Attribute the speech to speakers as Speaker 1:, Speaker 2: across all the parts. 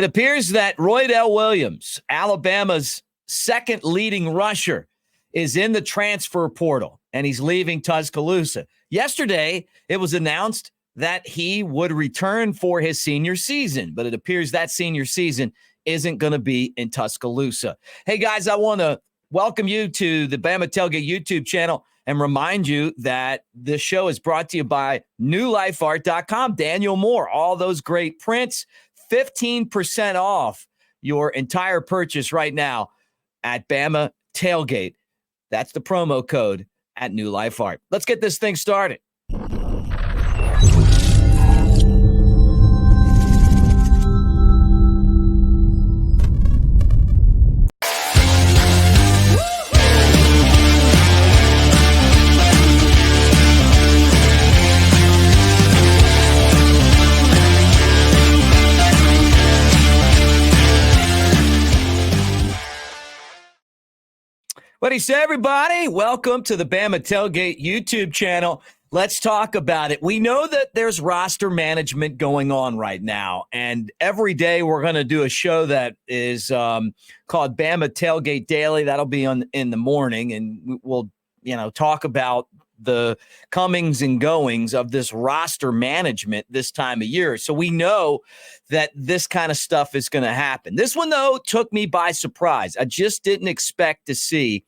Speaker 1: It appears that Roydell Williams, Alabama's second leading rusher, is in the transfer portal, and he's leaving Tuscaloosa. Yesterday, it was announced that he would return for his senior season, but it appears that senior season isn't going to be in Tuscaloosa. Hey, guys, I want to welcome you to the Bama Tailgate YouTube channel and remind you that this show is brought to you by newlifeart.com. Daniel Moore, all those great prints, 15% off your entire purchase right now at Bama Tailgate. That's the promo code at New Life Art. Let's get this thing started. What do you say, everybody? Welcome to the Bama Tailgate YouTube channel. Let's talk about it. We know that there's roster management going on right now, and every day we're going to do a show that is called Bama Tailgate Daily. That'll be in the morning, and we'll talk about the comings and goings of this roster management this time of year. So we know that this kind of stuff is going to happen. This one, though, took me by surprise. I just didn't expect to see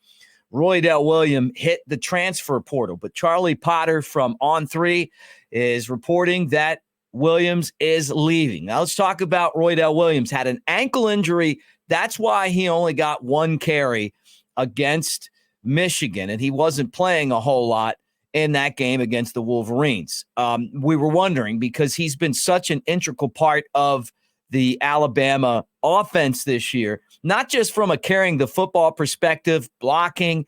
Speaker 1: Roydell Williams hit the transfer portal. But Charlie Potter from On3 is reporting that Williams is leaving. Now let's talk about Roydell Williams. Had an ankle injury. That's why he only got one carry against Michigan, and he wasn't playing a whole lot in that game against the Wolverines. We were wondering because he's been such an integral part of the Alabama offense this year, not just from a carrying the football perspective, blocking,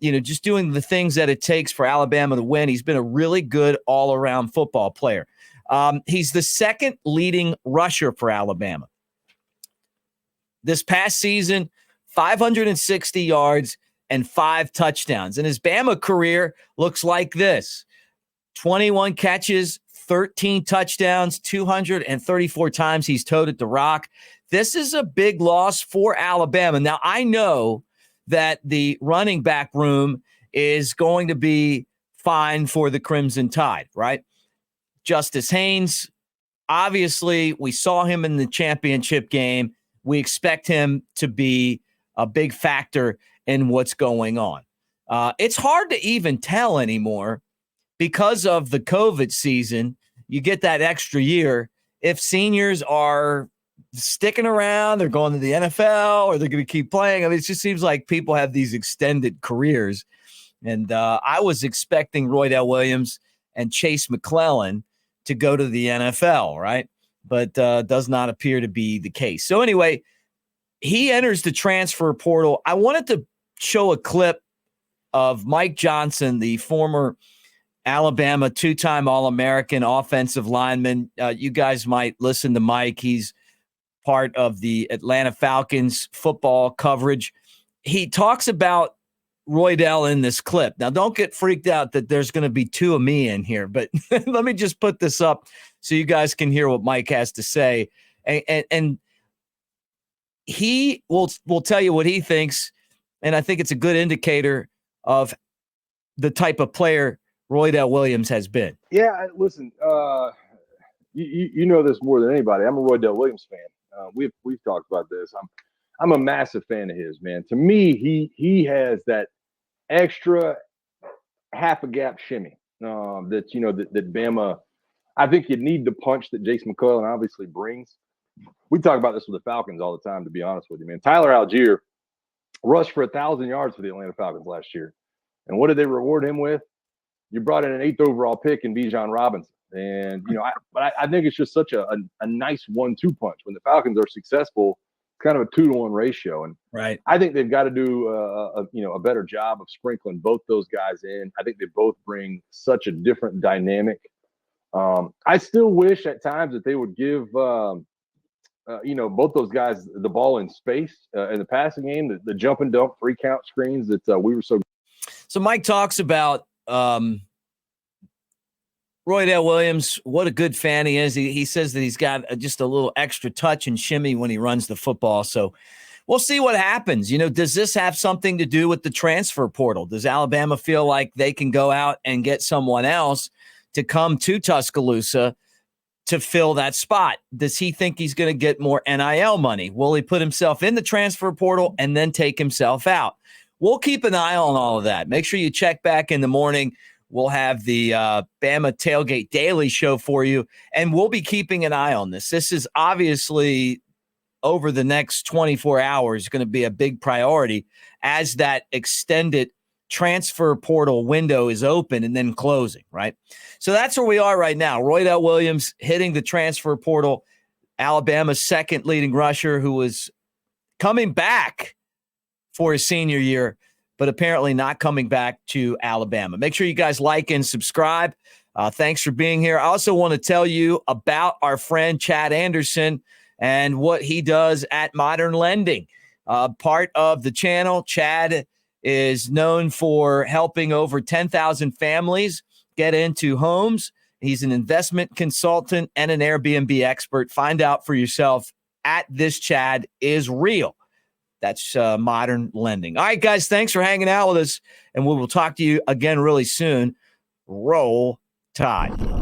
Speaker 1: just doing the things that it takes for Alabama to win. He's been a really good all-around football player. He's the second leading rusher for Alabama. This past season, 560 yards and 5 touchdowns. And his Bama career looks like this: 21 catches, 13 touchdowns, 234 times he's toted the rock. This is a big loss for Alabama. Now, I know that the running back room is going to be fine for the Crimson Tide, right? Justice Haynes, obviously, we saw him in the championship game. We expect him to be a big factor in what's going on. It's hard to even tell anymore because of the COVID season. You get that extra year. If seniors are sticking around, they're going to the NFL, or they're going to keep playing. I mean, it just seems like people have these extended careers. And I was expecting Roydell Williams and Chase McClellan to go to the NFL, right? But does not appear to be the case. So anyway, he enters the transfer portal. I wanted to show a clip of Mike Johnson, the former Alabama two-time All-American offensive lineman. You guys might listen to Mike. He's part of the Atlanta Falcons football coverage. He talks about Roydell in this clip. Now, don't get freaked out that there's going to be two of me in here, but let me just put this up so you guys can hear what Mike has to say. And he will tell you what he thinks, and I think it's a good indicator of the type of player Roydell Williams has been.
Speaker 2: Yeah, listen, you know this more than anybody. I'm a Roydell Williams fan. We've talked about this. I'm a massive fan of his, man. To me, he has that extra half a gap shimmy that Bama. I think you need the punch that Jace McClellan obviously brings. We talk about this with the Falcons all the time, to be honest with you, man. Tyler Algier rushed for 1,000 yards for the Atlanta Falcons last year. And what did they reward him with? You brought in an 8th overall pick in Bijan Robinson. And, I think it's just such a nice 1-2 punch. When the Falcons are successful, it's kind of a 2-to-1 ratio. And
Speaker 1: right,
Speaker 2: I think they've got to do a better job of sprinkling both those guys in. I think they both bring such a different dynamic. I still wish at times that they would give both those guys the ball in space in the passing game, the jump and dump 3-count screens that we were so.
Speaker 1: So Mike talks about Roydell Williams, what a good fan he is. He says that he's got just a little extra touch and shimmy when he runs the football. So we'll see what happens. Does this have something to do with the transfer portal? Does Alabama feel like they can go out and get someone else to come to Tuscaloosa to fill that spot? Does he think he's going to get more NIL money? Will he put himself in the transfer portal and then take himself out? We'll keep an eye on all of that. Make sure you check back in the morning. We'll have the Bama Tailgate Daily Show for you, and we'll be keeping an eye on this. This is obviously over the next 24 hours going to be a big priority as that extended transfer portal window is open and then closing, right? So that's where we are right now. Roydell Williams hitting the transfer portal, Alabama's second leading rusher, who was coming back for his senior year, but apparently not coming back to Alabama. Make sure you guys like and subscribe. Thanks for being here. I also want to tell you about our friend Chad Anderson and what he does at Modern Lending. Part of the channel, Chad is known for helping over 10,000 families get into homes. He's an investment consultant and an Airbnb expert. Find out for yourself at This Chad Is Real. That's Modern Lending. All right, guys, thanks for hanging out with us, and we will talk to you again really soon. Roll Tide.